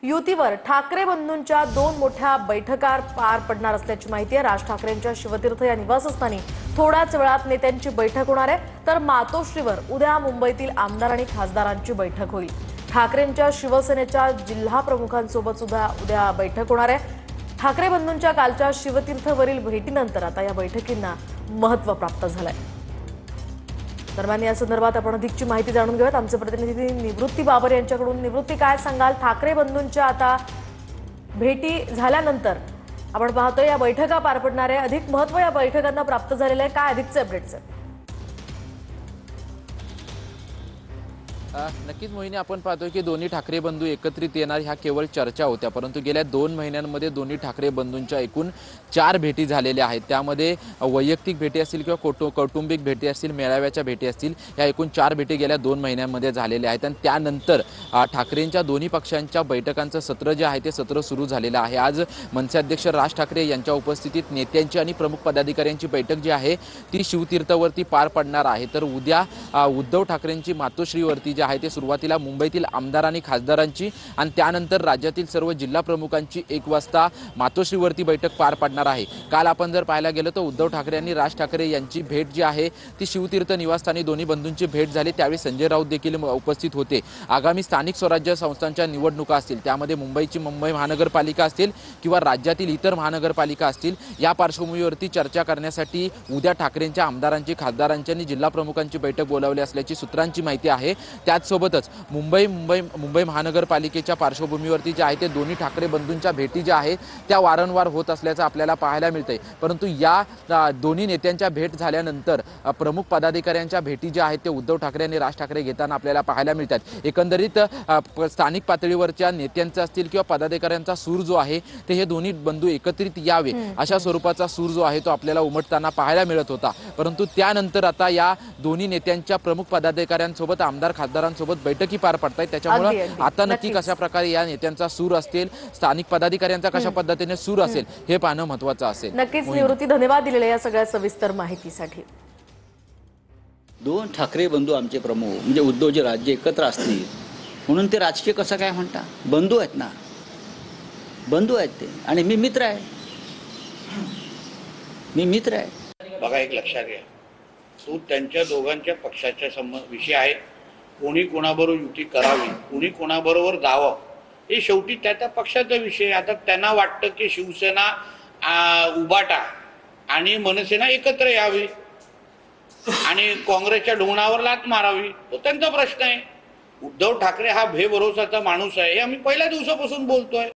युतीवर ठाकरे बंधूंच्या 2 मोठ्या बैठका पार पडणार असल्याची माहिती आहे। राज ठाकरेंच्या शिवतीर्थ या निवासस्थानी थोड्याच वेळात नेत्यांची बैठक होणार आहे, तर मातोश्रीवर उद्या मुंबईतील आमदार आणि खासदारांची बैठक होईल। ठाकरेंच्या शिवसेनेच्या जिल्हा प्रमुखांसोबत सुद्धा उद्या बैठक होणार आहे। ठाकरे बंधूंच्या कालच्या शिवतीर्थवरील भेटीनंतर आता या बैठकींना महत्त्व प्राप्त झालंय। दरम्यान या संदर्भात आपण अधिकची माहिती जाणून घेऊयात आमचे प्रतिनिधी निवृत्ती बाबर यांच्याकडून। निवृत्ती, काय सांगाल? ठाकरे बंधूंच्या आता भेटी झाल्यानंतर आपण पाहतोय या बैठका पार पडणार आहे, अधिक महत्त्व या बैठकांना प्राप्त झालेलं आहे, काय अधिकचे अपडेट्स आहेत? नक्कीच मोहिनी, आपण पाहतोय की दोन्ही ठाकरे बंधू एकत्रित येणार ह्या केवळ चर्चा होत्या, परंतु गेल्या 2 महिन्यांमध्ये दोन्ही ठाकरे बंधूंच्या एकूण 4 भेटी झालेल्या आहेत। त्यामध्ये वैयक्तिक भेटी असतील किंवा कौटुंबिक भेटी असतील, मेळाव्याच्या भेटी असतील, या एकूण 4 भेटी गेल्या 2 महिन्यांमध्ये झालेल्या आहेत। आणि त्यानंतर ठाकरेंच्या दोन्ही पक्षांच्या बैठकांचं सत्र जे आहे ते सत्र सुरू झालेलं आहे। आज मनसे अध्यक्ष राज ठाकरे यांच्या उपस्थितीत नेत्यांची आणि प्रमुख पदाधिकाऱ्यांची बैठक जी आहे ती शिवतीर्थवरती पार पडणार आहे। तर उद्या उद्धव ठाकरेंची मातोश्रीवरती जे आहे ते सुरुवातीला मुंबईतील आमदार आणि खासदारांची आणि त्यानंतर राज्यातील सर्व जिल्हा प्रमुखांची 1 वाजता मातोश्रीवरती बैठक पार पडणार आहे। काल आपण जर पाहायला गेलो तर उद्धव ठाकरे आणि राज ठाकरे यांची भेट जी आहे ती शिवतीर्थ निवासस्थानी दोन्ही बंधूंची भेट झाली। त्यावेळी संजय राऊत देखील उपस्थित होते। आगामी स्थानिक स्वराज्य संस्थांच्या निवडणुका असतील, त्यामध्ये मुंबई महानगरपालिका असतील किंवा राज्यातील इतर महानगरपालिका असतील, या पार्श्वभूमीवरती चर्चा करण्यासाठी उद्या ठाकरेंच्या आमदारांची, खासदारांची आणि जिल्हा प्रमुखांची बैठक बोलावली असल्याची सूत्रांची माहिती आहे। त्याचसोबतच मुंबई महानगरपालिकेच्या पार्श्वभूमीवरती जे आहे ते दोन्ही ठाकरे बंधूंच्या भेटी ज्या आहेत त्या वारंवार होत असल्याचं आपल्याला पाहायला मिळतंय। परंतु या दोन्ही नेत्यांच्या भेट झाल्यानंतर प्रमुख पदाधिकाऱ्यांच्या भेटी ज्या आहेत ते उद्धव ठाकरे आणि राज ठाकरे घेताना आपल्याला पाहायला मिळतात। एकंदरीत स्थानिक पातळीवरच्या नेत्यांचा असतील किंवा पदाधिकाऱ्यांचा सूर जो आहे ते हे दोन्ही बंधू एकत्रित यावे अशा स्वरूपाचा सूर जो आहे तो आपल्याला उमटताना पाहायला मिळत होता। परंतु त्यानंतर आता या दोन्ही नेत्यांच्या प्रमुख पदाधिकाऱ्यांसोबत, आमदार खासदारांसोबत बैठकी पार पडतायत। त्याच्यामुळे आता नक्की कशा प्रकारे या नेत्यांचा सूर असेल, स्थानिक पदाधिकाऱ्यांचा कशा पद्धतीने सूर असेल हे पाहणं महत्त्वाचं असेल। नक्कीच निवृत्ती, धन्यवाद दिलेल्या या सगळ्या सविस्तर माहितीसाठी। 2 ठाकरे बंधू आमचे प्रमुख म्हणजे उद्धवचे राज्य एकत्र असतील म्हणून ते राजकीय कसं काय म्हणता? बंधू आहेत ना, बंधू आहेत ते, आणि मी मित्र आहे, बघा, एक लक्षात घ्या, तो त्यांच्या दोघांच्या पक्षाच्या विषय आहे। कोणी कोणाबरोबर युती करावी, कोणी कोणाबरोबर जावं, हे शेवटी त्या पक्षाचा विषय। आता त्यांना वाटतं की शिवसेना, उबाटा आणि मनसेना एकत्र यावी आणि काँग्रेसच्या ढोंगणावर लाथ मारावी, तो त्यांचा प्रश्न आहे। उद्धव ठाकरे हा बेभरोसाचा माणूस आहे, हे आम्ही पहिल्या दिवसापासून बोलतोय।